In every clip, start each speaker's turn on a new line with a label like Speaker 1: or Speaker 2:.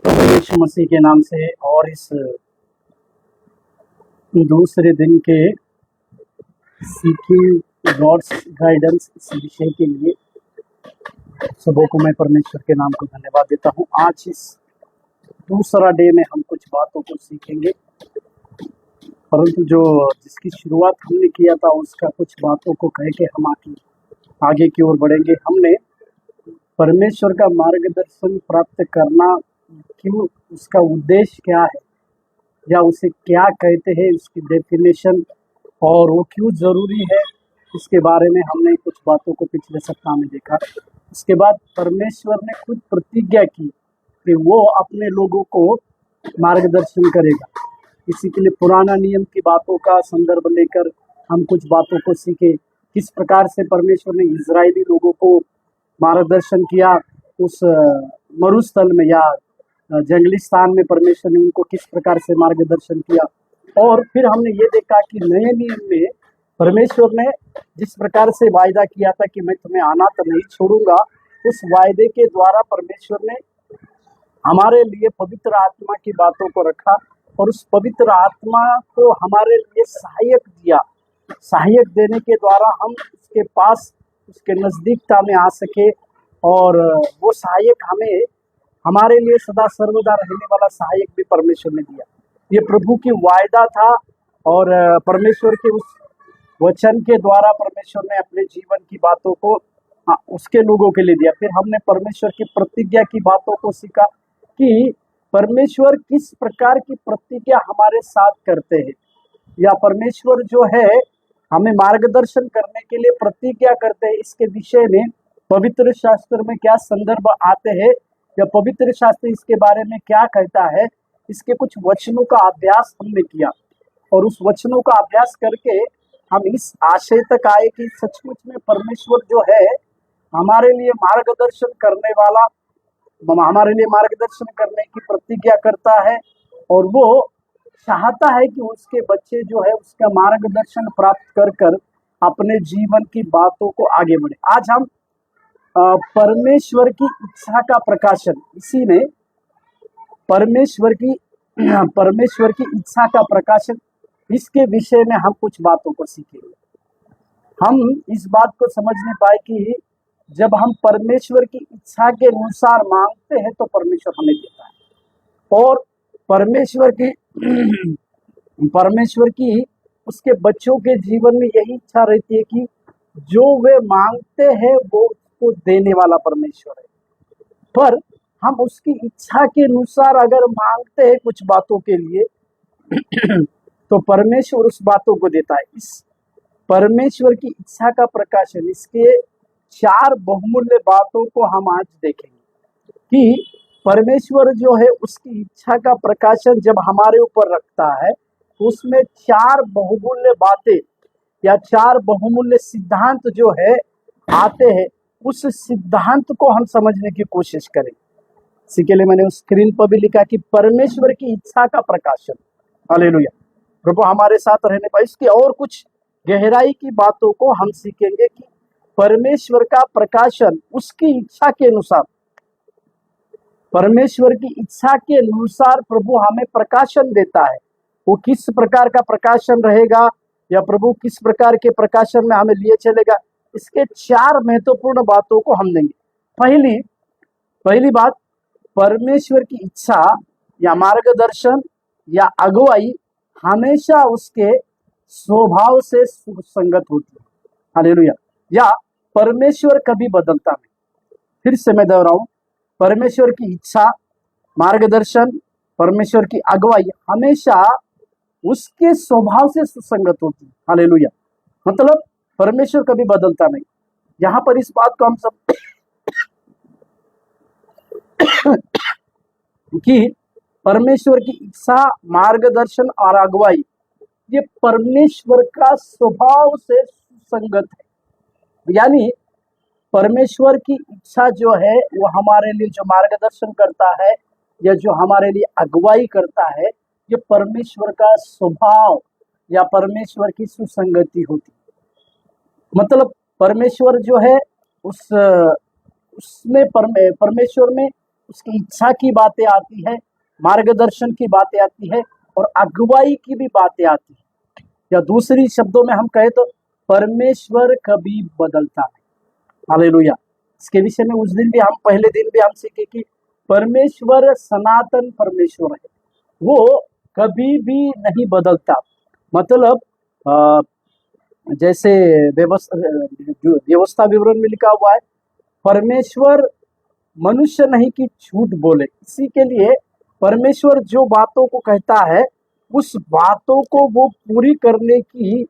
Speaker 1: प्रभु यीशु मसीह के नाम से और इस दूसरे दिन के सीकिंग गॉड्स गाइडेंस इस विषय के लिए सबों को मैं परमेश्वर के नाम को धन्यवाद देता हूँ। आज इस दूसरा डे में हम कुछ बातों को सीखेंगे, परंतु जो जिसकी शुरुआत हमने किया था उसका कुछ बातों को कह के हम आगे की ओर बढ़ेंगे। हमने परमेश्वर का मार्गदर्शन प्राप्त करना क्यों, उसका उद्देश्य क्या है या उसे क्या कहते हैं, उसकी डेफिनेशन और वो क्यों ज़रूरी है, इसके बारे में हमने कुछ बातों को पिछले सप्ताह में देखा। उसके बाद परमेश्वर ने खुद प्रतिज्ञा की कि वो अपने लोगों को मार्गदर्शन करेगा। इसी के लिए पुराना नियम की बातों का संदर्भ लेकर हम कुछ बातों को सीखे। किस प्रकार से परमेश्वर ने इजरायली लोगों को मार्गदर्शन किया, उस मरुस्थल में या जंगली स्थान में परमेश्वर ने उनको किस प्रकार से मार्गदर्शन किया। और फिर हमने ये देखा कि नए नियम में परमेश्वर ने जिस प्रकार से वायदा किया था कि मैं तुम्हें अनाथ नहीं छोड़ूंगा, उस वायदे के द्वारा परमेश्वर ने हमारे लिए पवित्र आत्मा की बातों को रखा और उस पवित्र आत्मा को हमारे लिए सहायक दिया। सहायक देने के द्वारा हम उसके पास, उसके नज़दीकता में आ सके और वो सहायक हमें, हमारे लिए सदा सर्वदा रहने वाला सहायक भी परमेश्वर ने दिया। ये प्रभु की वायदा था और परमेश्वर के उस वचन के द्वारा परमेश्वर ने अपने जीवन की बातों को उसके लोगों के लिए दिया। फिर हमने परमेश्वर की प्रतिज्ञा की बातों को सीखा कि परमेश्वर किस प्रकार की प्रतिज्ञा हमारे साथ करते हैं, या परमेश्वर जो है हमें मार्गदर्शन करने के लिए प्रतिज्ञा करते हैं। इसके विषय में पवित्र शास्त्र में क्या संदर्भ आते हैं या पवित्र शास्त्र इसके बारे में क्या कहता है, इसके कुछ वचनों का अभ्यास हमने किया और उस वचनों का अभ्यास करके हम इस आशय तक आए कि सचमुच में परमेश्वर जो है हमारे लिए मार्गदर्शन करने वाला, हमारे लिए मार्गदर्शन करने की प्रतिज्ञा करता है और वो चाहता है कि उसके बच्चे जो है उसका मार्गदर्शन प्राप्त कर अपने जीवन की बातों को आगे बढ़े। आज हम परमेश्वर की इच्छा का प्रकाशन, इसी में परमेश्वर की इच्छा का प्रकाशन, इसके विषय में हम कुछ बातों को सीखेंगे। हम इस बात को समझने पाए कि जब हम परमेश्वर की इच्छा के अनुसार मांगते हैं तो परमेश्वर हमें देता है और परमेश्वर की उसके बच्चों के जीवन में यही इच्छा रहती है कि जो वे मांगते हैं वो उसको देने वाला परमेश्वर है। पर हम उसकी इच्छा के अनुसार अगर मांगते हैं कुछ बातों के लिए तो परमेश्वर उस बातों को देता है। इस परमेश्वर की इच्छा का प्रकाशन, इसके 4 बहुमूल्य बातों को हम आज देखेंगे कि परमेश्वर जो है उसकी इच्छा का प्रकाशन जब हमारे ऊपर रखता है तो उसमें 4 बहुमूल्य बातें या 4 बहुमूल्य सिद्धांत जो है आते हैं। उस सिद्धांत को हम समझने की कोशिश करें। इसी के लिए मैंने उस स्क्रीन पर भी लिखा कि परमेश्वर की इच्छा का प्रकाशन। हालेलुया, प्रभु हमारे साथ रहने पर इसकी और कुछ गहराई की बातों को हम सीखेंगे कि परमेश्वर का प्रकाशन उसकी इच्छा के अनुसार, परमेश्वर की इच्छा के अनुसार प्रभु हमें प्रकाशन देता है। वो किस प्रकार का प्रकाशन रहेगा या प्रभु किस प्रकार के प्रकाशन में हमें लिए चलेगा, इसके 4 महत्वपूर्ण बातों को हम देंगे। पहली बात, परमेश्वर की इच्छा या मार्गदर्शन या अगुवाई हमेशा उसके स्वभाव से सुसंगत होती है। हालेलुया, या परमेश्वर कभी बदलता नहीं। फिर से मैं दोहराऊं, परमेश्वर की इच्छा, मार्गदर्शन, परमेश्वर की अगुवाई हमेशा उसके स्वभाव से सुसंगत होती है। हालेलुया, मतलब परमेश्वर कभी बदलता नहीं। यहाँ पर इस बात को हम सब कि परमेश्वर की इच्छा, मार्गदर्शन और अगुवाई ये परमेश्वर का स्वभाव से सुसंगत है। यानी परमेश्वर की इच्छा जो है वो हमारे लिए जो मार्गदर्शन करता है या जो हमारे लिए अगुवाई करता है, ये परमेश्वर का स्वभाव या परमेश्वर की सुसंगति होती है। मतलब परमेश्वर जो है उसमें परमेश्वर में उसकी इच्छा की बातें आती है, मार्गदर्शन की बातें आती है और अगुवाई की भी बातें आती है। या दूसरी शब्दों में हम कहें तो परमेश्वर कभी बदलता नहीं। हालेलुया। इसके विषय में उस दिन भी हम पहले दिन भी हम सीखे कि परमेश्वर सनातन परमेश्वर है, वो कभी भी नहीं बदलता। मतलब जैसे व्यवस्था विवरण में लिखा हुआ है, परमेश्वर मनुष्य नहीं कि झूठ बोले। इसी के लिए परमेश्वर जो बातों को कहता है उस बातों को वो पूरी करने की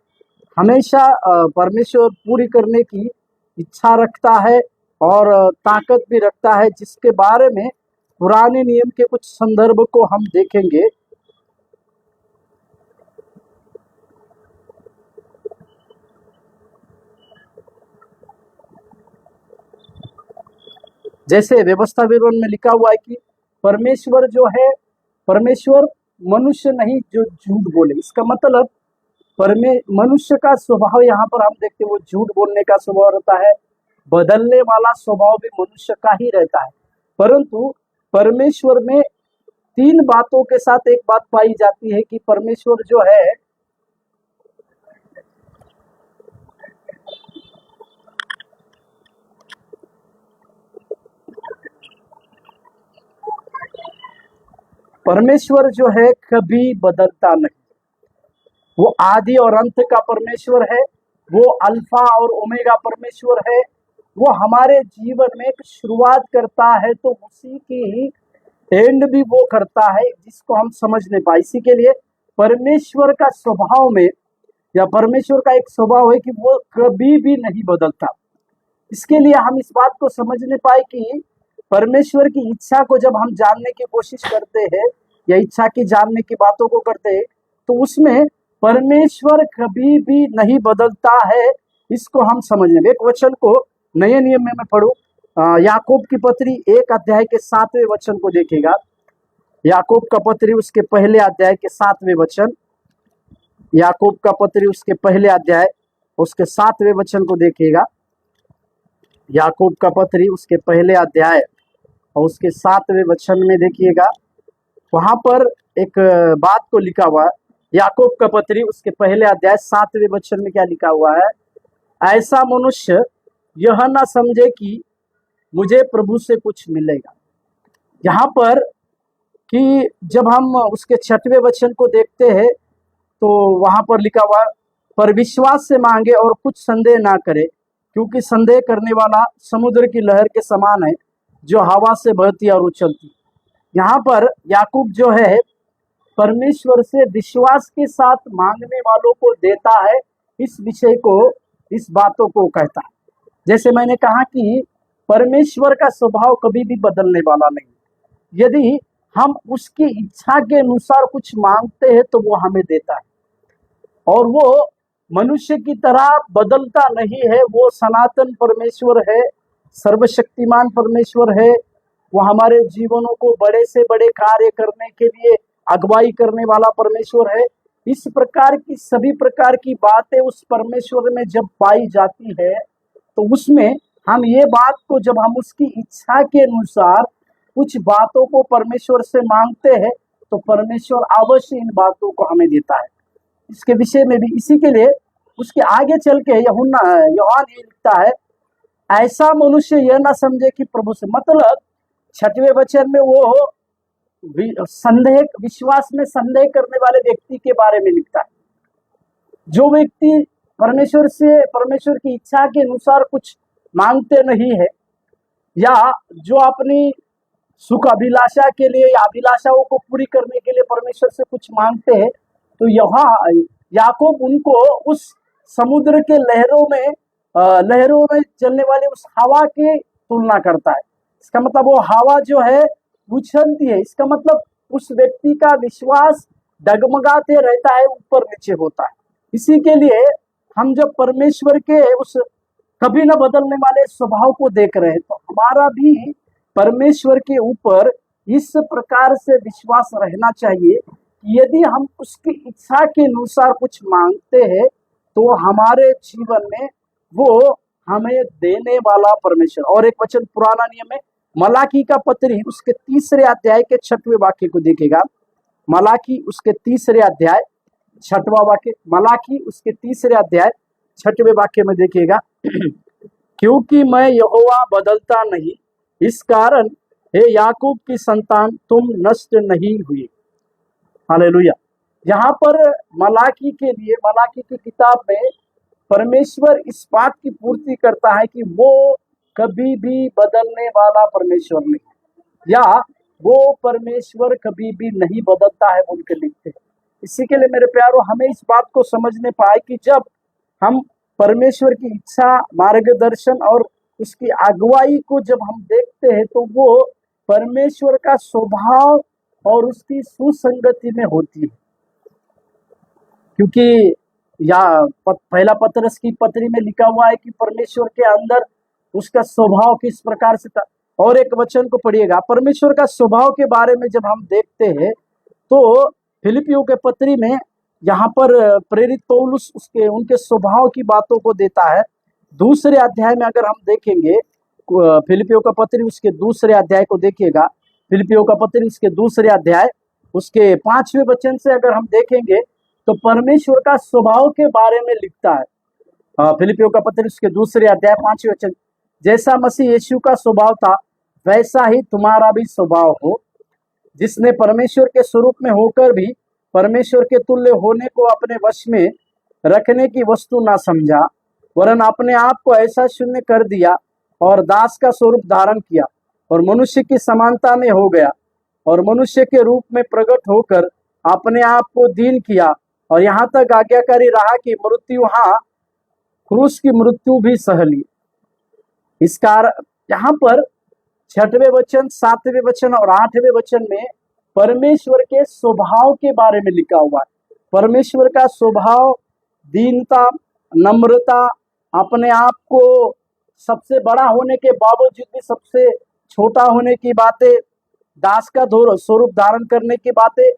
Speaker 1: हमेशा परमेश्वर पूरी करने की इच्छा रखता है और ताकत भी रखता है, जिसके बारे में पुराने नियम के कुछ संदर्भ को हम देखेंगे। जैसे व्यवस्था विवरण में लिखा हुआ है कि परमेश्वर जो है, परमेश्वर मनुष्य नहीं जो झूठ बोले। इसका मतलब मनुष्य का स्वभाव यहाँ पर हम देखते हैं, वो झूठ बोलने का स्वभाव रहता है, बदलने वाला स्वभाव भी मनुष्य का ही रहता है। परंतु परमेश्वर में तीन बातों के साथ एक बात पाई जाती है कि परमेश्वर जो है परमेश्वर जो है कभी बदलता नहीं। वो आदि और अंत का परमेश्वर है, वो अल्फा और ओमेगा परमेश्वर है। वो हमारे जीवन में एक शुरुआत करता है तो उसी की एंड भी वो करता है, जिसको हम समझ नहीं पाए। इसी के लिए परमेश्वर का स्वभाव में या परमेश्वर का एक स्वभाव है कि वो कभी भी नहीं बदलता। इसके लिए हम इस बात को समझ नहीं पाए कि परमेश्वर की इच्छा को जब हम जानने की कोशिश करते हैं या इच्छा की जानने की बातों को करते हैं तो उसमें परमेश्वर कभी भी नहीं बदलता है। इसको हम समझने एक वचन को नए नियम में मैं पढ़ूं, याकूब की पत्री 1 अध्याय के 7वें वचन को देखिएगा। याकूब का पत्री उसके पहले अध्याय के 7वें वचन, याकूब का पत्री उसके पहले अध्याय उसके 7वें वचन को देखिएगा। याकूब का पत्री उसके पहले अध्याय और उसके 7वें वचन में देखिएगा, वहां पर एक बात को लिखा हुआ है। याकूब का पत्री उसके पहले अध्याय 7वें वचन में क्या लिखा हुआ है? ऐसा मनुष्य यह ना समझे कि मुझे प्रभु से कुछ मिलेगा। यहाँ पर कि जब हम उसके 6वें वचन को देखते हैं तो वहां पर लिखा हुआ, पर विश्वास से मांगे और कुछ संदेह ना करे, क्योंकि संदेह करने वाला समुद्र की लहर के समान है जो हवा से बहती और उछलती। यहाँ पर याकूब जो है परमेश्वर से विश्वास के साथ मांगने वालों को देता है, इस विषय को, इस बातों को कहता है। जैसे मैंने कहा कि परमेश्वर का स्वभाव कभी भी बदलने वाला नहीं। यदि हम उसकी इच्छा के अनुसार कुछ मांगते हैं तो वो हमें देता है, और वो मनुष्य की तरह बदलता नहीं है। वो सनातन परमेश्वर है, सर्वशक्तिमान परमेश्वर है। वो हमारे जीवनों को बड़े से बड़े कार्य करने के लिए अगुवाई करने वाला परमेश्वर है। इस प्रकार की सभी प्रकार की बातें उस परमेश्वर में जब पाई जाती है तो उसमें हम ये बात को, जब हम उसकी इच्छा के अनुसार कुछ बातों को परमेश्वर से मांगते हैं तो परमेश्वर अवश्य इन बातों को हमें देता है। इसके विषय में भी, इसी के लिए उसके आगे चल के यूहन्ना ये लिखता है, ऐसा मनुष्य यह ना समझे कि प्रभु से, मतलब 6वें वचन में वो संदेह, विश्वास में संदेह करने वाले व्यक्ति के बारे में लिखता है। जो व्यक्ति परमेश्वर से, परमेश्वर की इच्छा के अनुसार कुछ मांगते नहीं है, या जो अपनी सुख अभिलाषा के लिए या अभिलाषाओं को पूरी करने के लिए परमेश्वर से कुछ मांगते हैं, तो यहाँ याकूब उनको उस समुद्र के लहरों में चलने वाली उस हवा की तुलना करता है। इसका मतलब वो हवा जो है उछलती है। इसका मतलब उस व्यक्ति का विश्वास डगमगाते रहता है, ऊपर नीचे होता है। इसी के लिए हम जब परमेश्वर के उस कभी न बदलने वाले स्वभाव को देख रहे हैं तो हमारा भी परमेश्वर के ऊपर इस प्रकार से विश्वास रहना चाहिए कि यदि हम उसकी इच्छा के अनुसार कुछ मांगते हैं तो हमारे जीवन में वो हमें देने वाला परमेश्वर। और एक वचन पुराना नियम में मलाकी का पत्री उसके 3 अध्याय के 6वें वाक्य को देखेगा। मलाकी उसके 3 अध्याय 6वां वाक्य, मलाकी उसके 3 अध्याय 6वें वाक्य में देखिएगा। क्योंकि मैं यहोवा बदलता नहीं, इस कारण हे याकूब की संतान तुम नष्ट नहीं हुई। हालेलुया। यहाँ पर मलाकी के लिए, मलाकी की किताब में परमेश्वर इस बात की पूर्ति करता है कि वो कभी भी बदलने वाला परमेश्वर नहीं, या वो परमेश्वर कभी भी नहीं बदलता है बोल के लिखते हैं। इसी के लिए मेरे प्यारों, हमें इस बात को समझने पाए कि जब हम परमेश्वर की इच्छा, मार्गदर्शन और उसकी अगुवाई को जब हम देखते हैं तो वो परमेश्वर का स्वभाव और उसकी सुसंगति में होती है। क्योंकि या पहला पतरस की पत्री में लिखा हुआ है कि परमेश्वर के अंदर उसका स्वभाव किस प्रकार से था। और एक वचन को पढ़िएगा, परमेश्वर का स्वभाव के बारे में जब हम देखते हैं तो फिलिपियों के पत्री में यहाँ पर प्रेरित पौलुस उनके स्वभाव की बातों को देता है। 2 अध्याय में अगर हम देखेंगे, फिलिपियों का पत्री उसके 2 अध्याय को देखिएगा। फिलिपियों का पत्री उसके 2 अध्याय उसके 5वें वचन से अगर हम देखेंगे तो परमेश्वर का स्वभाव के बारे में लिखता है। फिलिपियों का पत्री उसके 2 अध्याय 5वें वचन, जैसा मसीह यीशु का स्वभाव था वैसा ही तुम्हारा भी स्वभाव हो, जिसने परमेश्वर के स्वरूप में होकर भी परमेश्वर के तुल्य होने को अपने वश में रखने की वस्तु ना समझा, वरन अपने आप को ऐसा शून्य कर दिया और दास का स्वरूप धारण किया और मनुष्य की समानता में हो गया और मनुष्य के रूप में प्रकट होकर अपने आप को दीन किया और यहाँ तक आज्ञाकारी रहा कि मृत्यु, हाँ क्रूस की मृत्यु भी सह ली। इस कारण यहाँ पर 6वें वचन, 7वें वचन और 8वें वचन में परमेश्वर के स्वभाव के बारे में लिखा हुआ है। परमेश्वर का स्वभाव दीनता, नम्रता, अपने आप को सबसे बड़ा होने के बावजूद भी सबसे छोटा होने की बातें, दास का स्वरूप धारण करने की बातें,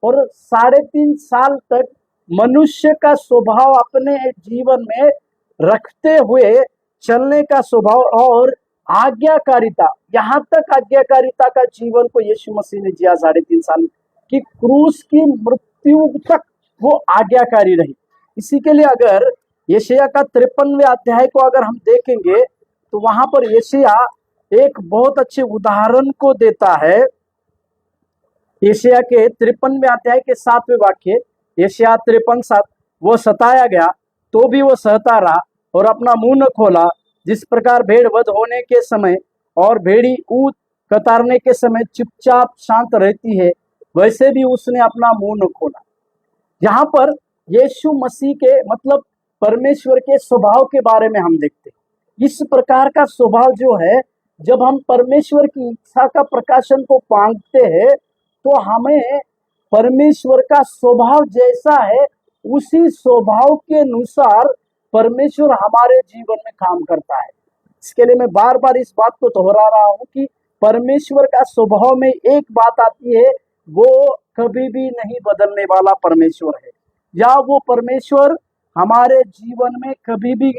Speaker 1: और 3.5 साल तक मनुष्य का स्वभाव अपने जीवन में रखते हुए चलने का स्वभाव और आज्ञाकारिता, यहाँ तक आज्ञाकारिता का जीवन को यीशु मसीह ने जिया 3.5 साल की क्रूस की मृत्यु तक वो आज्ञाकारी रही। इसी के लिए अगर यशायाह का 53वें अध्याय को अगर हम देखेंगे तो वहां पर यशायाह एक बहुत अच्छे उदाहरण को देता है। यशायाह के 53वें अध्याय के 7वें वाक्य, यशायाह 53:7, वो सताया गया तो भी वो सहता रहा और अपना मुंह न खोला, जिस प्रकार भेड़ वध होने के समय और भेड़ी ऊत कतारने के समय चुपचाप शांत रहती है, वैसे भी उसने अपना मुंह न खोला। यहाँ पर यीशु मसीह के मतलब परमेश्वर के स्वभाव के बारे में हम देखते हैं। इस प्रकार का स्वभाव जो है, जब हम परमेश्वर की इच्छा का प्रकाशन को पांगते हैं तो हमें परमेश्वर का स्वभाव जैसा है उसी स्वभाव के अनुसार परमेश्वर हमारे जीवन में काम करता है। इसके लिए मैं बार बार इस बात को दोहरा रहा हूं कि परमेश्वर का स्वभाव में एक बात आती है, वो कभी भी नहीं बदलने वाला परमेश्वर है, या वो परमेश्वर हमारे जीवन में कभी भी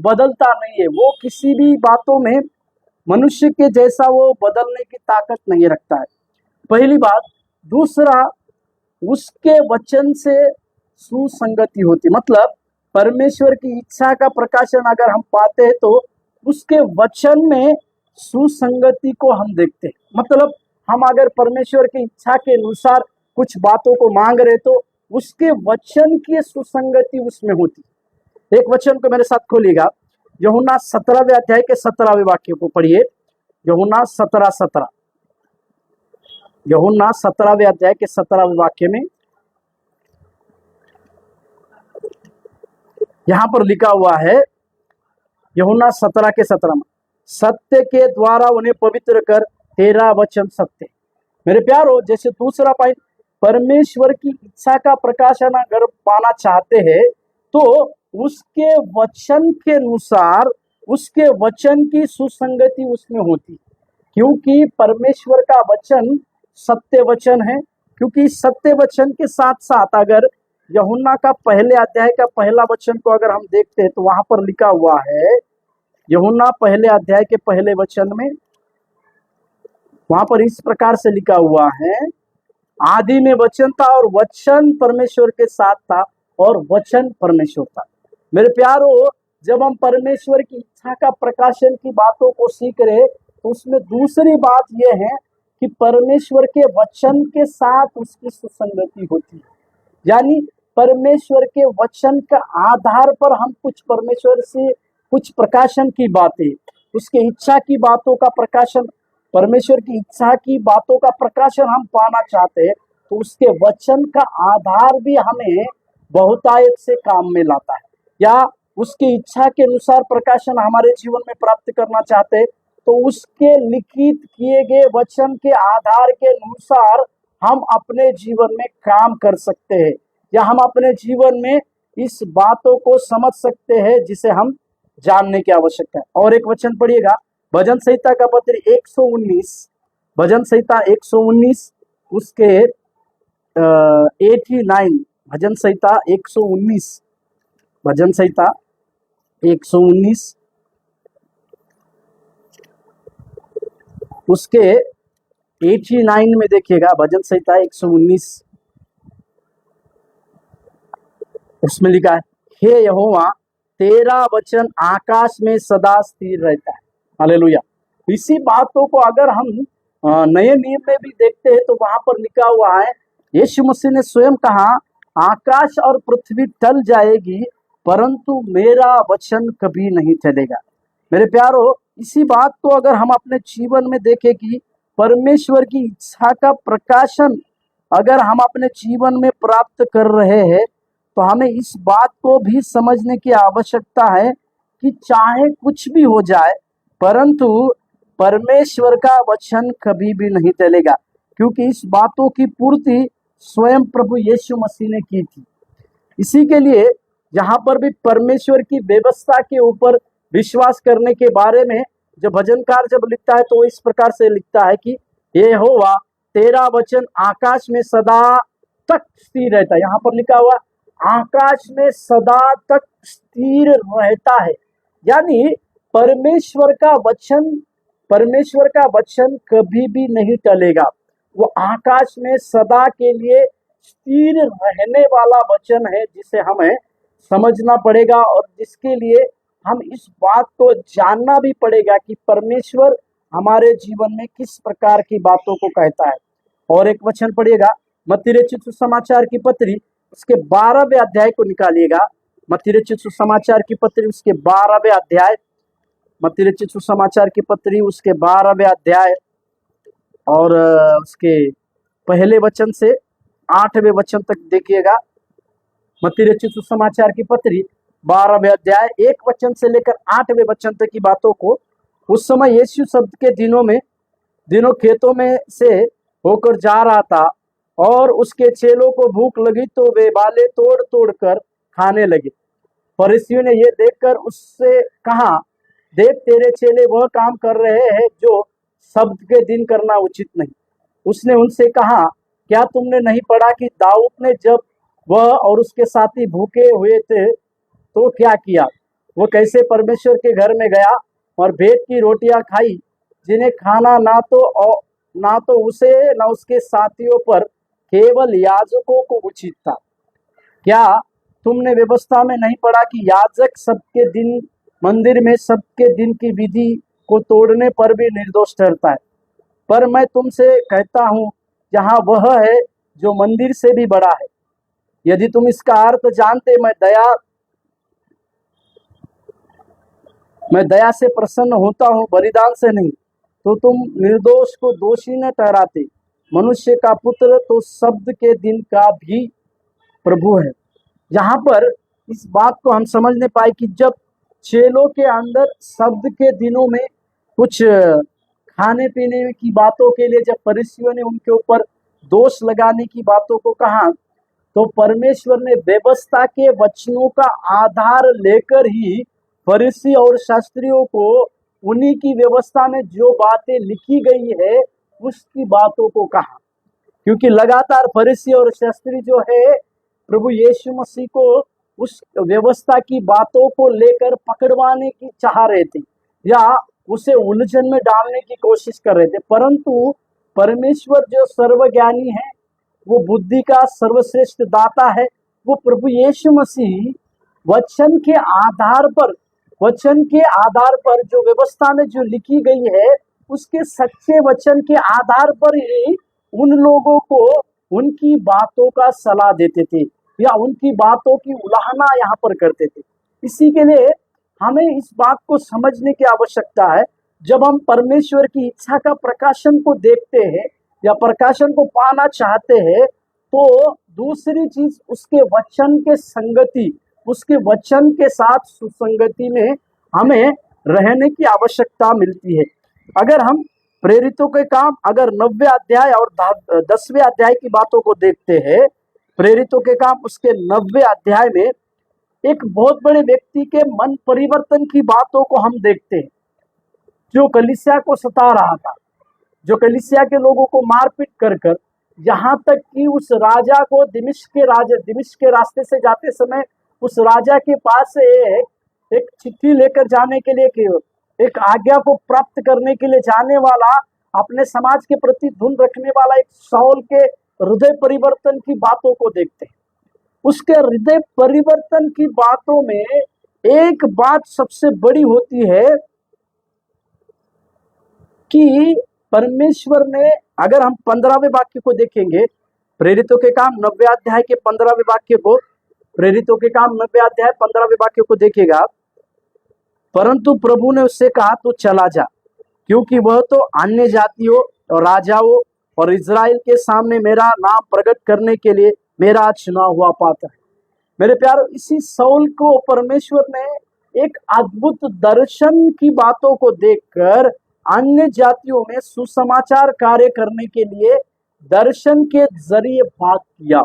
Speaker 1: बदलता नहीं है। वो किसी भी बातों में मनुष्य के जैसा वो बदलने की ताकत नहीं रखता है, पहली बात। दूसरा, उसके वचन से सुसंगति होती, मतलब परमेश्वर की इच्छा का प्रकाशन अगर हम पाते हैं तो उसके वचन में सुसंगति को हम देखते हैं। मतलब हम अगर परमेश्वर की इच्छा के अनुसार कुछ बातों को मांग रहे तो उसके वचन की सुसंगति उसमें होती। एक वचन को मेरे साथ खोलिएगा, यूहन्ना 17वें अध्याय के 17वें वाक्य को पढ़िए। यूहन्ना 17:17, यूहन्ना 17वें अध्याय के 17वें वाक्य में यहाँ पर लिखा हुआ है, यूहन्ना 17 के 17 में, सत्य के द्वारा उन्हें पवित्र कर, तेरा वचन सत्य। मेरे प्यारो, जैसे दूसरा पॉइंट, परमेश्वर की इच्छा का प्रकाशन अगर पाना चाहते हैं तो उसके वचन के अनुसार उसके वचन की सुसंगति उसमें होती, क्योंकि परमेश्वर का वचन सत्य वचन है। क्योंकि सत्य वचन के साथ साथ अगर यूहन्ना का पहले अध्याय का पहला वचन को अगर हम देखते हैं तो वहां पर लिखा हुआ है, यूहन्ना पहले अध्याय के पहले वचन में, वहां पर इस प्रकार से लिखा हुआ है, आदि में वचन था और वचन परमेश्वर के साथ था और वचन परमेश्वर था। मेरे प्यारो, जब हम परमेश्वर की इच्छा का प्रकाशन की बातों को सीख रहे तो उसमें दूसरी बात यह है कि परमेश्वर के वचन के साथ उसकी सुसंगति होती है। यानी परमेश्वर के वचन का आधार पर हम कुछ परमेश्वर से कुछ प्रकाशन की बातें, उसके इच्छा की बातों का प्रकाशन, परमेश्वर की इच्छा की बातों का प्रकाशन हम पाना चाहते हैं तो उसके वचन का आधार भी हमें बहुतायत से काम में लाता है। या उसकी इच्छा के अनुसार प्रकाशन हमारे जीवन में प्राप्त करना चाहते हैं तो उसके लिखित किए गए वचन के आधार के अनुसार हम अपने जीवन में काम कर सकते हैं या हम अपने जीवन में इस बातों को समझ सकते हैं जिसे हम जानने की आवश्यकता है। और एक वचन पढ़िएगा, भजन संहिता का पत्र 119, भजन संहिता 119 उसके 89, भजन संहिता 119, भजन संहिता 119 उसके 89 में देखिएगा, भजन संहिता 119 उसमें लिखा है, हे यहोवा तेरा वचन आकाश में सदा स्थिर रहता है। हालेलुया। इसी बातों को अगर हम नए नियम में भी देखते हैं तो वहां पर लिखा हुआ है, यीशु मसीह ने स्वयं कहा, आकाश और पृथ्वी टल जाएगी परंतु मेरा वचन कभी नहीं टलेगा। मेरे प्यारो, इसी बात को अगर हम अपने जीवन में देखें कि परमेश्वर की इच्छा का प्रकाशन अगर हम अपने जीवन में प्राप्त कर रहे हैं तो हमें इस बात को भी समझने की आवश्यकता है कि चाहे कुछ भी हो जाए परंतु परमेश्वर का वचन कभी भी नहीं टलेगा, क्योंकि इस बातों की पूर्ति स्वयं प्रभु यीशु मसीह ने की थी। इसी के लिए यहाँ पर भी परमेश्वर की व्यवस्था के ऊपर विश्वास करने के बारे में जब भजनकार जब लिखता है तो वो इस प्रकार से लिखता है कि यहोवा तेरा वचन आकाश में सदा तक स्थिर रहता है। यहाँ पर लिखा हुआ आकाश में सदा तक स्थिर रहता है, यानी परमेश्वर का वचन कभी भी नहीं टलेगा। वो आकाश में सदा के लिए स्थिर रहने वाला वचन है जिसे हमें समझना पड़ेगा और जिसके लिए हम इस बात को जानना भी पड़ेगा कि परमेश्वर हमारे जीवन में किस प्रकार की बातों को कहता है। और एक वचन पढ़िएगा, मत्ती रचित सुसमाचार की पत्री उसके 12वें अध्याय को निकालिएगा। मत्ती रचित सुसमाचार की पत्री उसके 12वें अध्याय, मत्ती रचित सुसमाचार की पत्री उसके 12वें अध्याय और उसके पहले वचन से 8वें वचन तक देखिएगा। मत्ती रचित सुसमाचार की पत्री 12वें अध्याय 1 वचन से लेकर 8वें वचन तक की बातों को, उस समय यीशु शब्द के दिनों खेतों में से होकर जा रहा था और उसके चेलों को भूख लगी तो वे बाले तोड़ तोड़ कर खाने लगे। फरीसियों ने ये देखकर उससे कहा, देख तेरे चेले वह काम कर रहे हैं जो शब्द के दिन करना उचित नहीं। उसने उनसे कहा, क्या तुमने नहीं पढ़ा कि दाऊद ने जब वह और उसके साथी भूखे हुए थे तो क्या किया? वो कैसे परमेश्वर के घर में गया और भेंट की रोटियां खाई, जिन्हें खाना ना तो उसे ना उसके साथियों पर केवल याजकों को उचित था। क्या तुमने व्यवस्था में नहीं पढ़ा कि याजक सबके दिन मंदिर में सबके दिन की विधि को तोड़ने पर भी निर्दोष ठहरता है? पर मैं तुमसे कहता हूँ, यहाँ वह है जो मंदिर से भी बड़ा है। यदि तुम इसका अर्थ जानते, मैं दया से प्रसन्न होता हूँ बलिदान से नहीं, तो तुम निर्दोष को दोषी न ठहराते। मनुष्य का पुत्र तो शब्द के दिन का भी प्रभु है। यहाँ पर इस बात को हम समझने पाए कि जब चेलों के अंदर शब्द के दिनों में कुछ खाने पीने की बातों के लिए जब फरीसियों ने उनके ऊपर दोष लगाने की बातों को कहा तो परमेश्वर ने व्यवस्था के वचनों का आधार लेकर ही फरीसी और शास्त्रियों को उन्हीं की व्यवस्था में जो बातें लिखी गई है उसकी बातों को कहा, क्योंकि लगातार फरीसी और शास्त्री जो है प्रभु यीशु मसीह को उस व्यवस्था की बातों को लेकर पकड़वाने की चाह रहे थे या उसे उलझन में डालने की कोशिश कर रहे थे। परंतु परमेश्वर जो सर्वज्ञानी है, वो बुद्धि का सर्वश्रेष्ठ दाता है, वो प्रभु यीशु मसीह वचन के आधार पर, वचन के आधार पर जो व्यवस्था में जो लिखी गई है, उसके सच्चे वचन के आधार पर ही उन लोगों को उनकी बातों का सलाह देते थे या उनकी बातों की उलाहना यहाँ पर करते थे। इसी के लिए हमें इस बात को समझने की आवश्यकता है, जब हम परमेश्वर की इच्छा का प्रकाशन को देखते हैं या प्रकाशन को पाना चाहते हैं, तो दूसरी चीज उसके वचन के संगति, उसके वचन के साथ सुसंगति में हमें रहने की आवश्यकता मिलती है। अगर हम प्रेरितों के काम अगर 9वें अध्याय और 10वें अध्याय की बातों को देखते हैं, प्रेरितों के काम उसके 9वें अध्याय में एक बहुत बड़े व्यक्ति के मन परिवर्तन की बातों को हम देखते हैं, जो कलीसिया को सता रहा था, जो कलीसिया के लोगों को मारपीट कर कर यहाँ तक कि उस राजा को दिमिश्क के रास्ते से जाते समय उस राजा के पास से एक चिट्ठी लेकर जाने के लिए, एक आज्ञा को प्राप्त करने के लिए जाने वाला, अपने समाज के प्रति धुन रखने वाला एक शाऊल के हृदय परिवर्तन की बातों को देखते हैं। उसके हृदय परिवर्तन की बातों में एक बात सबसे बड़ी होती है कि परमेश्वर ने, अगर हम 15वें वाक्य को देखेंगे, प्रेरितों के काम 9वें अध्याय के 15वें वाक्य को, प्रेरितों के काम 9वें अध्याय 15वें वाक्य को देखिएगा। परंतु प्रभु ने उससे कहा, तू चला जा, क्योंकि वह तो अन्य जातियों और राजाओं और इजराइल के सामने मेरा नाम प्रकट करने के लिए मेरा चुना हुआ पात्र है। मेरे प्यारों, इसी शाऊल को परमेश्वर ने एक अद्भुत दर्शन की बातों को देखकर अन्य जातियों में सुसमाचार कार्य करने के लिए दर्शन के जरिए बात किया।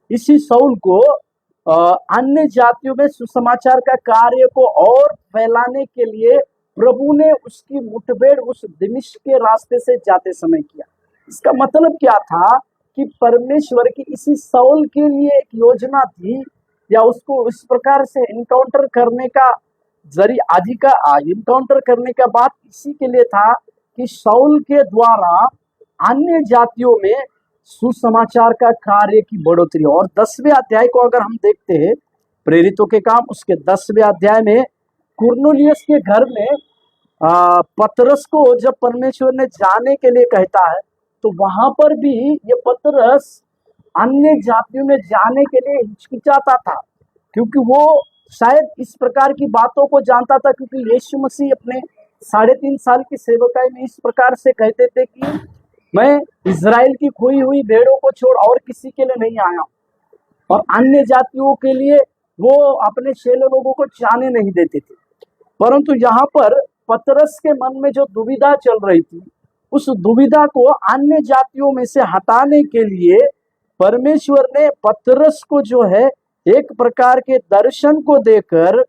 Speaker 1: इसी शाऊल को अन्य जातियों में सुसमाचार का कार्य को और फैलाने के लिए प्रभु ने उसकी मुठभेड़ उस दिमिश्क के रास्ते से जाते समय किया। इसका मतलब क्या था कि परमेश्वर की इसी शाऊल के लिए एक योजना थी, या उसको इस प्रकार से इनकाउंटर करने का इनकाउंटर करने का बात इसी के लिए था कि शाऊल के द्वारा अन्य जातियों में सुसमाचार का कार्य की बढ़ोतरी। और 10वें अध्याय को अगर हम देखते हैं, प्रेरितों के काम उसके 10वें अध्याय में कुरनेलियुस के घर में पतरस को जब परमेश्वर ने जाने के लिए कहता है, तो वहां पर भी ये पतरस अन्य जातियों में जाने के लिए हिचकिचाता था, क्योंकि वो शायद इस प्रकार की बातों को जानता था, क्योंकि यीशु मसीह अपने 3.5 साल की सेवकाई में इस प्रकार से कहते थे कि मैं इजराइल की खोई हुई भेड़ों को छोड़ और किसी के लिए नहीं आया, और अन्य जातियों के लिए वो अपने चेले लोगों को जाने नहीं देते थे। परंतु यहाँ पर पतरस के मन में जो दुविधा चल रही थी, उस दुविधा को अन्य जातियों में से हटाने के लिए परमेश्वर ने पतरस को जो है एक प्रकार के दर्शन को देकर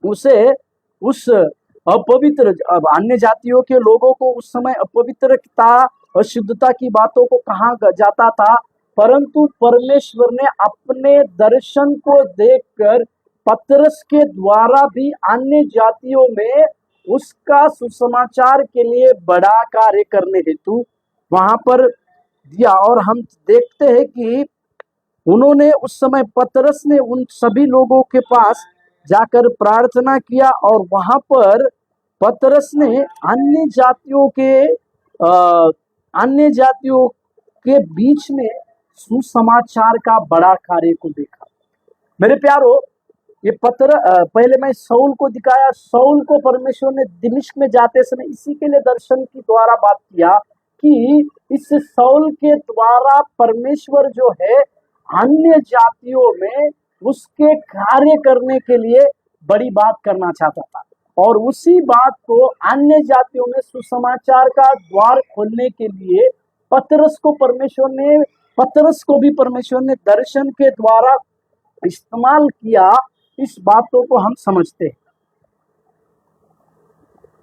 Speaker 1: उसे उस अपवित्र, अब अन्य जातियों के लोगों को उस समय अपवित्रता अशुद्धता की बातों को कहा जाता था, परंतु परमेश्वर ने अपने दर्शन को देखकर पतरस के द्वारा भी अन्य जातियों में उसका सुसमाचार के लिए बड़ा कार्य करने हेतु वहां पर दिया। और हम देखते हैं कि उन्होंने उस समय पतरस ने उन सभी लोगों के पास जाकर प्रार्थना किया, और वहां पर पतरस ने अन्य जातियों के बीच में सुसमाचार का बड़ा कार्य को देखा। मेरे प्यारो, ये पहले मैं शाऊल को दिखाया। शाऊल को परमेश्वर ने दिमिश्क में जाते समय इसी के लिए दर्शन की द्वारा बात किया कि इस शाऊल के द्वारा परमेश्वर जो है अन्य जातियों में उसके कार्य करने के लिए बड़ी बात करना चाहता था, और उसी बात को अन्य जातियों में सुसमाचार का द्वार खोलने के लिए पतरस को भी परमेश्वर ने दर्शन के द्वारा इस्तेमाल किया। इस बातों को हम समझते हैं।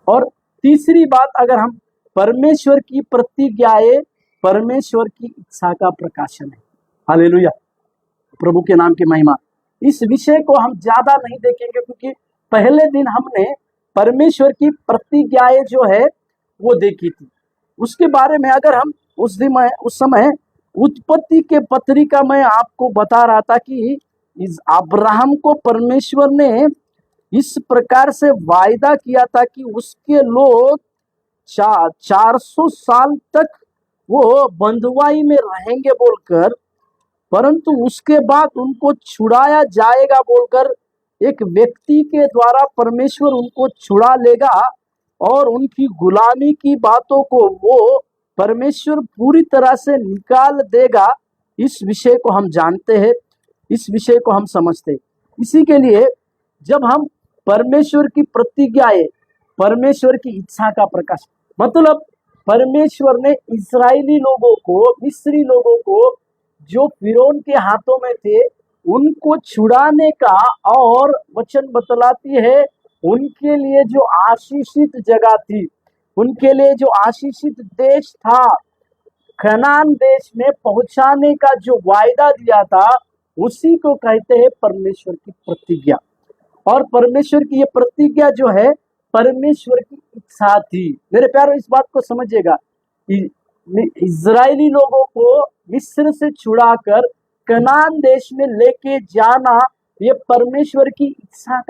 Speaker 1: और तीसरी बात, अगर हम परमेश्वर की प्रतिज्ञाएं परमेश्वर की इच्छा का प्रकाशन है। हालेलुया, प्रभु के नाम की महिमा। इस विषय को हम ज्यादा नहीं देखेंगे, क्योंकि पहले दिन हमने परमेश्वर की प्रतिज्ञाएं जो है वो देखी थी। उसके बारे में अगर हम उस समय उत्पत्ति के पत्रिका में आपको बता रहा था कि इस अब्राहम को परमेश्वर ने इस प्रकार से वायदा किया था कि उसके लोग 400 साल तक वो बंधुआई में रहेंगे बोलकर, परंतु उसके बाद उनको छुड़ाया जाएगा बोलकर एक व्यक्ति के द्वारा परमेश्वर उनको छुड़ा लेगा और उनकी गुलामी की बातों को वो परमेश्वर पूरी तरह से निकाल देगा। इस विषय को हम जानते हैं, इस विषय को हम समझते हैं। इसी के लिए जब हम परमेश्वर की प्रतिज्ञाएं, परमेश्वर की इच्छा का प्रकाश, मतलब परमेश्वर ने इस्राएली लोगों को, मिस्री लोगों को जो फिरौन के हाथों में थे उनको छुड़ाने का, और वचन बतलाती है उनके लिए जो आशीषित जगह थी, उनके लिए जो आशीषित देश था, कनान देश में पहुंचाने का जो वायदा दिया था, उसी को कहते हैं परमेश्वर की प्रतिज्ञा। और परमेश्वर की ये प्रतिज्ञा जो है परमेश्वर की इच्छा थी। मेरे प्यारो, इस बात को समझिएगा, इजरायली लोगों को मिस्र से छुड़ाकर कनान देश में लेके जाना ये परमेश्वर की इच्छा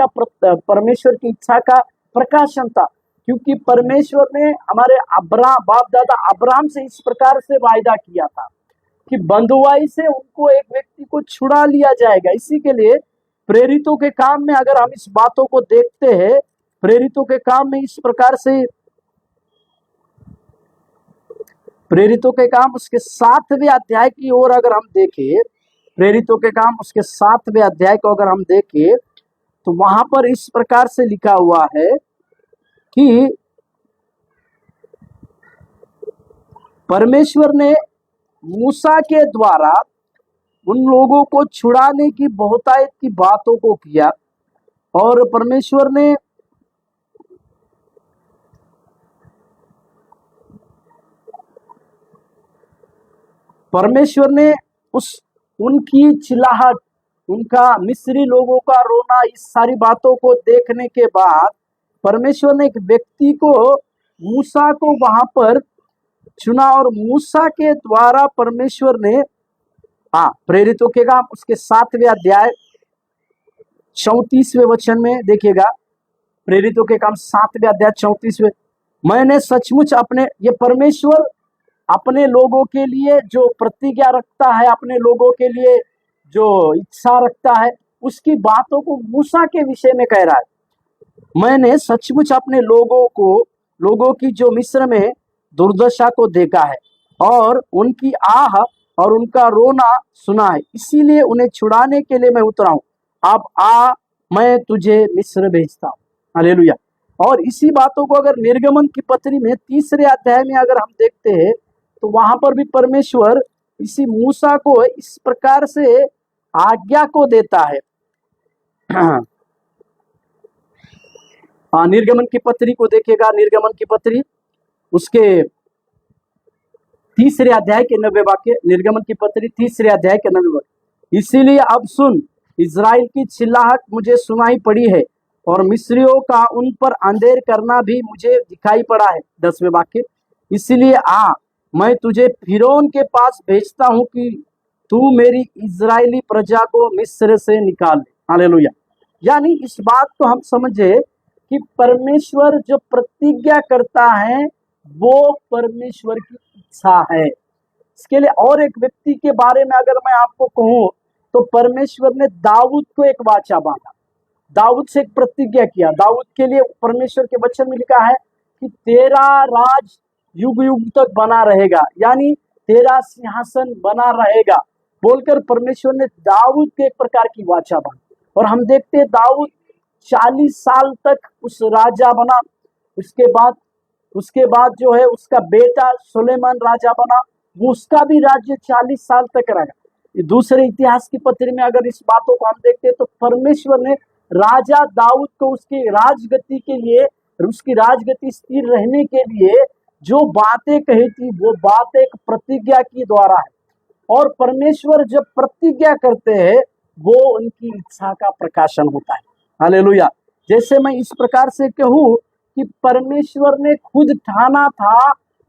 Speaker 1: का प्रकाशन था। क्योंकि परमेश्वर ने हमारे बाप दादा अब्राहम से इस प्रकार से वायदा किया था कि बंधुआई से उनको एक व्यक्ति को छुड़ा लिया जाएगा। इसी के लिए प्रेरितों के काम में अगर हम इस बातों को देखते हैं, प्रेरितों के काम में इस प्रकार से, प्रेरितों के काम उसके 7वें अध्याय की ओर अगर हम देखें, प्रेरितों के काम उसके 7वें अध्याय को अगर हम देखें तो वहां पर इस प्रकार से लिखा हुआ है कि परमेश्वर ने मूसा के द्वारा उन लोगों को छुड़ाने की बहुतायत की बातों को किया, और परमेश्वर ने उनकी चिल्लाहट, उनका मिस्री लोगों का रोना, इस सारी बातों को देखने के बाद परमेश्वर ने एक व्यक्ति को, मूसा को वहां पर चुना, और मूसा के द्वारा परमेश्वर ने, प्रेरितों के काम उसके 7वें अध्याय 34वें वचन में देखिएगा, प्रेरितों के काम 7वें अध्याय 34वें, मैंने सचमुच ये परमेश्वर अपने लोगों के लिए जो प्रतिज्ञा रखता है, अपने लोगों के लिए जो इच्छा रखता है, उसकी बातों को मूसा के विषय में कह रहा है। मैंने सचमुच अपने लोगों की जो मिस्र में दुर्दशा को देखा है और उनकी आह और उनका रोना सुना है, इसीलिए उन्हें छुड़ाने के लिए मैं उतरा हूं। अब मैं तुझे मिस्र भेजता हूं। हालेलुया। और इसी बातों को अगर निर्गमन की पत्री में 3रे अध्याय में अगर हम देखते हैं तो वहां पर भी परमेश्वर इसी मूसा को इस प्रकार से आज्ञा को देता है। निर्गमन की पत्री को देखिएगा, निर्गमन की पत्री उसके 3रे अध्याय के 90 वाक्य, निर्गमन की पत्री 3रे अध्याय के 90 वाक्य। इसीलिए अब सुन, इज़राइल की चिल्लाहट मुझे सुनाई पड़ी है और मिस्रियों का उन पर अंधेर करना भी मुझे दिखाई पड़ा है। 10वें वाक्य, इसीलिए मैं तुझे फिरौन के पास भेजता हूं कि तू मेरी इजरायली प्रजा को मिस्र से निकाल ले। हालेलुया। यानी इस बात को हम समझे कि परमेश्वर जो प्रतिज्ञा करता है वो परमेश्वर की इच्छा है। इसके लिए और एक व्यक्ति के बारे में अगर मैं आपको कहूं तो परमेश्वर ने दाऊद को एक वाचा बांधा, दाऊद से एक प्रतिज्ञा किया। दाऊद के लिए परमेश्वर के वचन में लिखा है कि तेरा राज युग युग तक बना रहेगा, यानी तेरा सिंहासन बना रहेगा बोलकर परमेश्वर ने दाऊद के एक प्रकार की वाचा बांधी। और हम देखते हैं दाऊद 40 साल तक उस राजा बना। उसके बाद जो है उसका बेटा सुलेमान राजा बना, वो उसका भी राज्य 40 साल तक रहेगा। दूसरे इतिहास की पत्री में अगर इस बातों को हम देखते हैं तो परमेश्वर ने राजा दाऊद को उसकी राजगद्दी के लिए, उसकी राजगद्दी स्थिर रहने के लिए जो बातें कही थी वो बातें एक प्रतिज्ञा की द्वारा है। और परमेश्वर जब प्रतिज्ञा करते हैं वो उनकी इच्छा का प्रकाशन होता है। हालेलुया। जैसे मैं इस प्रकार से कहूं कि परमेश्वर ने खुद ठाना था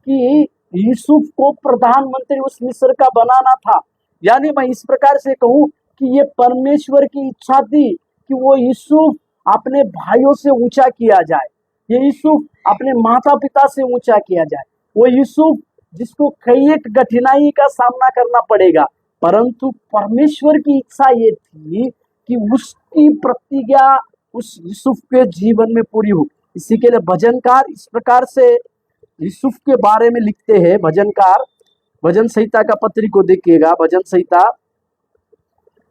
Speaker 1: कि यूसुफ को प्रधानमंत्री उस मिस्र का बनाना था। यानी मैं इस प्रकार से कहूं कि ये परमेश्वर की इच्छा थी कि वो यूसुफ अपने भाइयों से ऊंचा किया जाए, ये यूसुफ अपने माता पिता से ऊंचा किया जाए, वो यूसुफ जिसको कई एक कठिनाई का सामना करना पड़ेगा, परंतु परमेश्वर की इच्छा ये थी कि उसकी प्रतिज्ञा उस यूसुफ के जीवन में पूरी हो। इसी के लिए भजनकार इस प्रकार से यूसुफ के बारे में लिखते हैं। भजनकार भजन संहिता का पत्री को देखिएगा, भजन संहिता,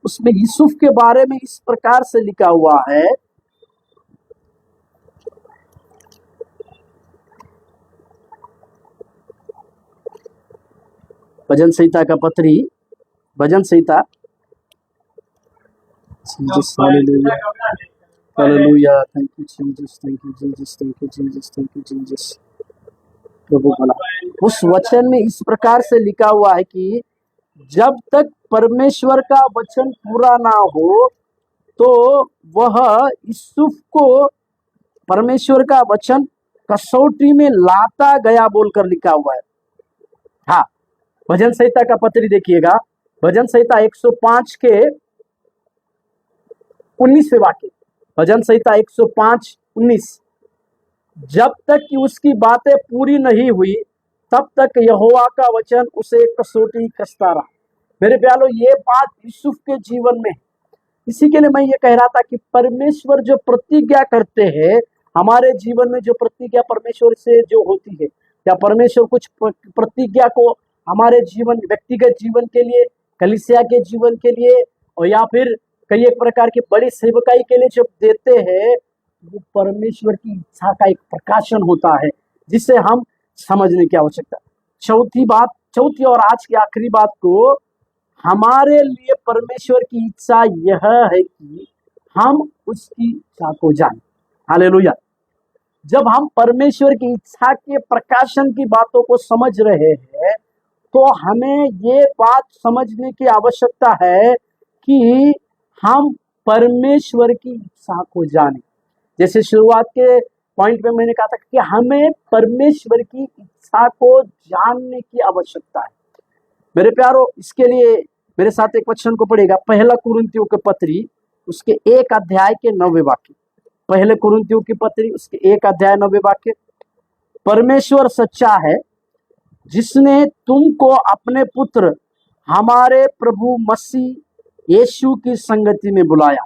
Speaker 1: उसमें यूसुफ के बारे में इस प्रकार से लिखा हुआ है। भजन संहिता का पत्री, भजन संहिता, hallelujah, thank you Jesus, thank you Jesus, thank you Jesus, thank you Jesus, प्रभु भला। उस वचन में इस प्रकार से लिखा हुआ है कि जब तक परमेश्वर का वचन पूरा ना हो तो वह यूसुफ को परमेश्वर का वचन कसौटी में लाता गया बोलकर लिखा हुआ है। हाँ, भजन संहिता का पत्री देखिएगा, भजन संहिता 105 के 19वें वाक्य, भजन संहिता 105:19, जब तक कि उसकी बातें पूरी नहीं हुई तब तक यहोवा का वचन उसे कसौटी कसता रहा। मेरे प्यारो, ये बात यूसुफ के जीवन में, इसी के लिए मैं ये कह रहा था कि परमेश्वर जो प्रतिज्ञा करते हैं हमारे जीवन में, जो प्रतिज्ञा परमेश्वर से जो होती है, या परमेश्वर कुछ प्रतिज्ञा को हमारे जीवन, व्यक्तिगत जीवन के लिए, कलीसिया के जीवन के लिए, और या फिर कई एक प्रकार की बड़ी सेवकाई के लिए जब देते हैं, वो परमेश्वर की इच्छा का एक प्रकाशन होता है जिसे हम समझने की आवश्यकता। चौथी और आज की आखिरी बात को, हमारे लिए परमेश्वर की इच्छा यह है कि हम उसकी इच्छा को जानें। हालेलुया। जब हम परमेश्वर की इच्छा के प्रकाशन की बातों को समझ रहे हैं तो हमें ये बात समझने की आवश्यकता है कि हम परमेश्वर की इच्छा को जानें। जैसे शुरुआत के पॉइंट में मैंने कहा था कि हमें परमेश्वर की इच्छा को जानने की आवश्यकता है। मेरे प्यारो, इसके लिए मेरे साथ एक वचन को पढ़ेगा, पहला कुरिन्थियों के पत्री उसके 1 अध्याय के 9वें वाक्य। पहले कुरिन्थियों की पत्री उसके 1 अध्याय 9वें वाक्य, परमेश्वर सच्चा है जिसने तुमको अपने पुत्र हमारे प्रभु मसीह यीशु की संगति में बुलाया।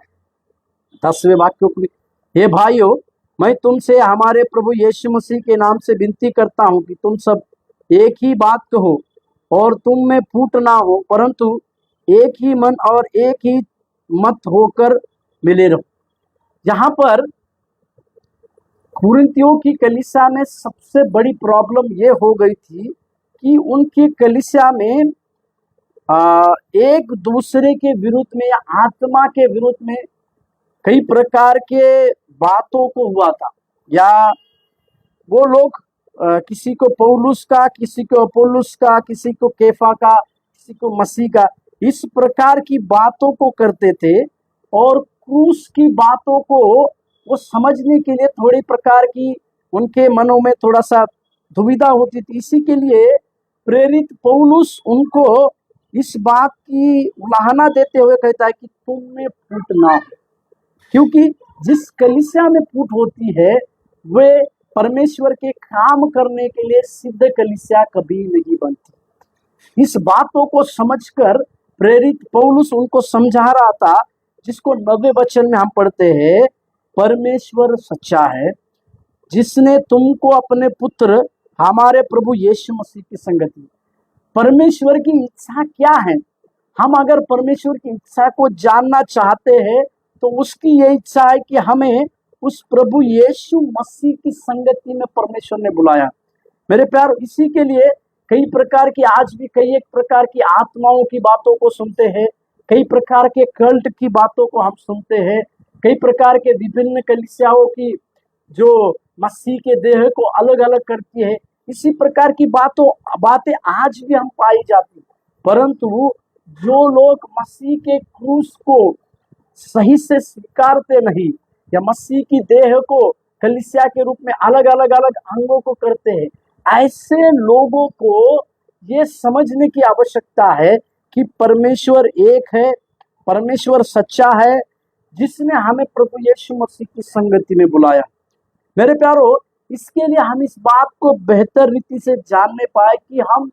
Speaker 1: 10वें वाक्य को, हे भाइयों, मैं तुमसे हमारे प्रभु यीशु मसीह के नाम से विनती करता हूं कि तुम सब एक ही बात कहो और तुम में फूट ना हो, परंतु एक ही मन और एक ही मत होकर मिले रहो। यहाँ पर कुरिन्थियों की कलीसिया में सबसे बड़ी प्रॉब्लम ये हो गई थी कि उनकी कलीसिया में एक दूसरे के विरुद्ध में या आत्मा के विरुद्ध में कई प्रकार के बातों को हुआ था, या वो लोग किसी को पौलुस का, किसी को अपोल्लोस का, किसी को केफा का, किसी को मसीह का, इस प्रकार की बातों को करते थे, और क्रूस की बातों को वो समझने के लिए थोड़ी प्रकार की उनके मनों में थोड़ा सा दुविधा होती थी। इसी के लिए प्रेरित पौलुस उनको इस बात की उलाहना देते हुए कहता है कि तुम में फूट ना हो, क्योंकि जिस कलीसिया में फूट होती है वे परमेश्वर के काम करने के लिए सिद्ध कलीसिया कभी नहीं बनती। इस बातों को समझकर प्रेरित पौलुस उनको समझा रहा था, जिसको 9वें वचन में हम पढ़ते हैं, परमेश्वर सच्चा है जिसने तुमको अपने पुत्र हमारे प्रभु यीशु मसीह की संगति। परमेश्वर की इच्छा क्या है? हम अगर परमेश्वर की इच्छा को जानना चाहते हैं तो उसकी ये इच्छा है कि हमें उस प्रभु यीशु मसीह की संगति में परमेश्वर ने बुलाया। मेरे प्यार, इसी के लिए कई प्रकार की, आज भी कई एक प्रकार की आत्माओं की बातों को सुनते हैं, कई प्रकार के कल्ट की बातों को हम सुनते हैं, कई प्रकार के विभिन्न कलीसियाओं की जो मसीह के देह को अलग अलग करती है, इसी प्रकार की बातें आज भी हम पाई जाती। परंतु जो लोग मसीह के क्रूस को सही से स्वीकारते नहीं, या मसीह की देह को कलीसिया के रूप में अलग अलग अंगों को करते हैं, ऐसे लोगों को ये समझने की आवश्यकता है कि परमेश्वर एक है, परमेश्वर सच्चा है, जिसने हमें प्रभु यीशु मसीह की संगति में बुलाया। मेरे प्यारो, इसके लिए हम इस बात को बेहतर रीति से जानने पाए कि हम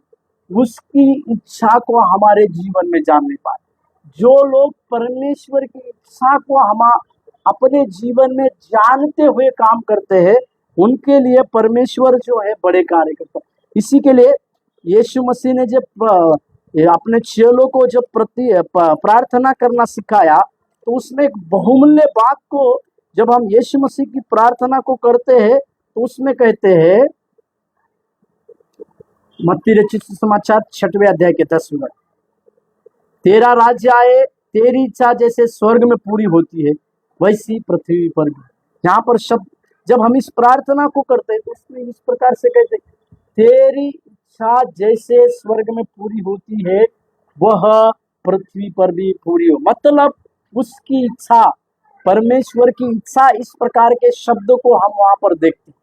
Speaker 1: उसकी इच्छा को हमारे जीवन में जानने पाए। जो लोग परमेश्वर की इच्छा को हम अपने जीवन में जानते हुए काम करते हैं, उनके लिए परमेश्वर जो है बड़े कार्य करता है। इसी के लिए यीशु मसीह ने जब अपने चेलों को जब प्रार्थना करना सिखाया, तो उसमें एक बहुमूल्य बात को जब हम यीशु मसीह की प्रार्थना को करते हैं, तो उसमें कहते हैं, मत्ती रचित समाचार 6वें अध्याय के 10वें वचन, तेरा राज्य आए, तेरी इच्छा जैसे स्वर्ग में पूरी होती है वैसी पृथ्वी पर भी। यहाँ पर शब्द जब हम इस प्रार्थना को करते हैं, तो उसमें इस प्रकार से कहते हैं, तेरी इच्छा जैसे स्वर्ग में पूरी होती है वह पृथ्वी पर भी पूरी हो। मतलब उसकी इच्छा, परमेश्वर की इच्छा, इस प्रकार के शब्दों को हम वहां पर देखते हैं।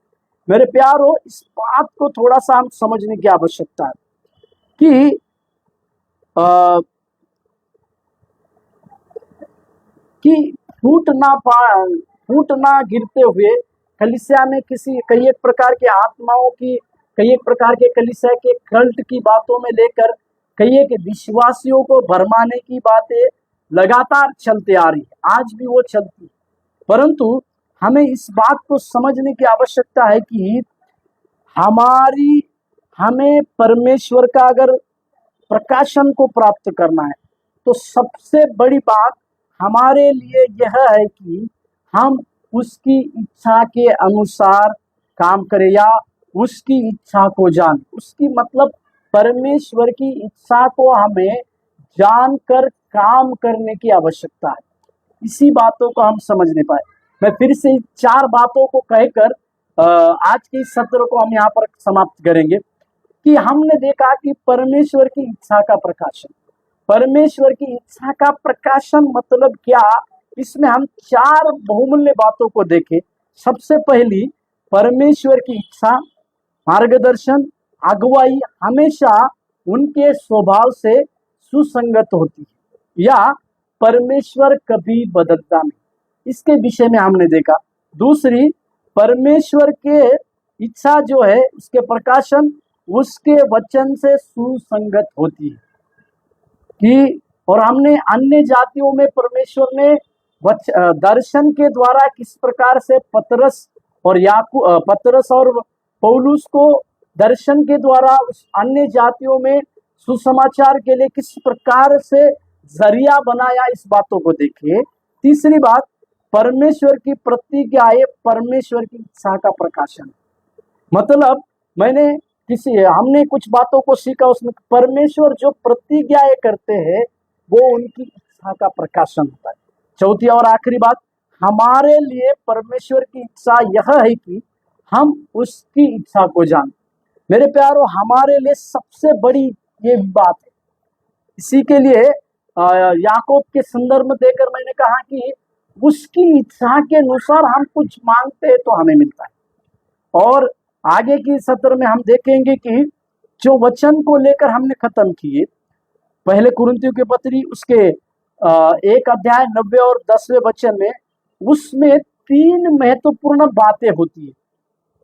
Speaker 1: मेरे प्यारो, इस बात को थोड़ा सा हम समझने की आवश्यकता है कि फूट ना गिरते हुए कलीसिया में कई एक प्रकार के आत्माओं की, कई एक प्रकार के कलीसिया के कल्ट की बातों में लेकर कई एक विश्वासियों को भरमाने की बातें लगातार चलते आ रही है, आज भी वो चलती है। परंतु हमें इस बात को समझने की आवश्यकता है कि हमें परमेश्वर का अगर प्रकाशन को प्राप्त करना है, तो सबसे बड़ी बात हमारे लिए यह है कि हम उसकी इच्छा के अनुसार काम करें या उसकी इच्छा को जान। उसकी मतलब परमेश्वर की इच्छा को हमें जानकर काम करने की आवश्यकता है। इसी बातों को हम समझ नहीं पाए। मैं फिर से 4 बातों को कहकर आज के इस सत्र को हम यहाँ पर समाप्त करेंगे कि हमने देखा कि परमेश्वर की इच्छा का प्रकाशन, परमेश्वर की इच्छा का प्रकाशन मतलब क्या। इसमें हम 4 बहुमूल्य बातों को देखें। सबसे पहली, परमेश्वर की इच्छा, मार्गदर्शन, अगुवाई हमेशा उनके स्वभाव से सुसंगत होती है या परमेश्वर कभी बदलता नहीं, इसके विषय में हमने देखा। दूसरी, परमेश्वर के इच्छा जो है उसके प्रकाशन उसके वचन से सुसंगत होती है कि, और हमने अन्य जातियों में परमेश्वर ने दर्शन के द्वारा किस प्रकार से पतरस और पौलुस को दर्शन के द्वारा उस अन्य जातियों में सुसमाचार के लिए किस प्रकार से जरिया बनाया, इस बातों को देखिए। तीसरी बात, परमेश्वर की प्रतिज्ञाएं परमेश्वर की इच्छा का प्रकाशन। मतलब हमने कुछ बातों को सीखा, उसमें परमेश्वर जो प्रतिज्ञाएं करते हैं वो उनकी इच्छा का प्रकाशन होता है। चौथी और आखिरी बात, हमारे लिए परमेश्वर की इच्छा यह है कि हम उसकी इच्छा को जानें। मेरे प्यारो, हमारे लिए सबसे बड़ी ये बात है। इसी के लिए याकूब के संदर्भ में देकर मैंने कहा कि उसकी इच्छा के अनुसार हम कुछ मांगते हैं तो हमें मिलता है। और आगे की सत्र में हम देखेंगे कि जो वचन को लेकर हमने खत्म किए, पहले कुरिन्थियों के पत्री उसके 1 अध्याय 9 और 10वें वचन में, उसमें 3 महत्वपूर्ण बातें होती है।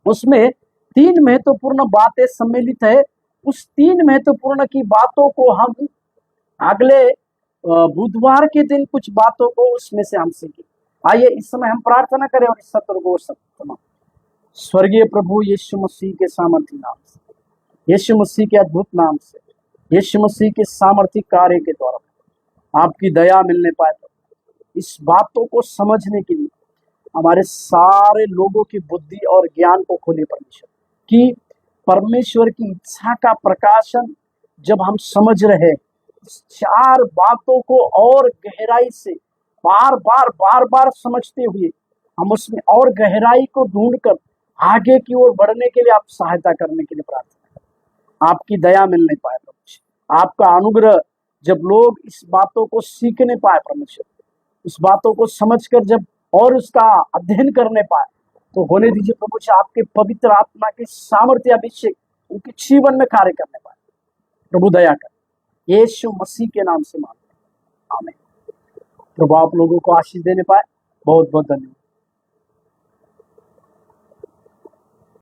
Speaker 1: उसमें 3 महत्वपूर्ण बातें सम्मिलित है। उस 3 महत्वपूर्ण की बातों को हम अगले बुधवार के दिन कुछ बातों को उसमें से हम सीखें। आइए इस समय हम प्रार्थना करें और इस सत्र को समाप्त। स्वर्गीय प्रभु यीशु मसीह के सामर्थी नाम से, यीशु मसीह के अद्भुत नाम से, यीशु मसीह के सामर्थी कार्य के द्वारा आपकी दया मिलने पाए, तो इस बातों को समझने के लिए हमारे सारे लोगों की बुद्धि और ज्ञान को खोले परमेश्वर, कि परमेश्वर की इच्छा का प्रकाशन जब हम समझ रहे, 4 बातों को और गहराई से बार बार समझते हुए हम उसमें और गहराई को ढूंढकर आगे की ओर बढ़ने के लिए आप सहायता करने के लिए प्रार्थना करें। आपकी दया मिलने पाए परमेश्वर, आपका अनुग्रह जब लोग इस बातों को सीखने पाए परमेश्वर, इस बातों को समझकर जब और उसका अध्ययन करने पाए, तो होने दीजिए प्रभु जी, आपके पवित्र आत्मा के सामर्थ्य अभिषेक उनके जीवन में कार्य करने पाए। प्रभु दया कर, यीशु मसीह के नाम से मांगते हैं, आमीन। प्रभु आप लोगों को आशीष देने पाए। बहुत बहुत धन्यवाद।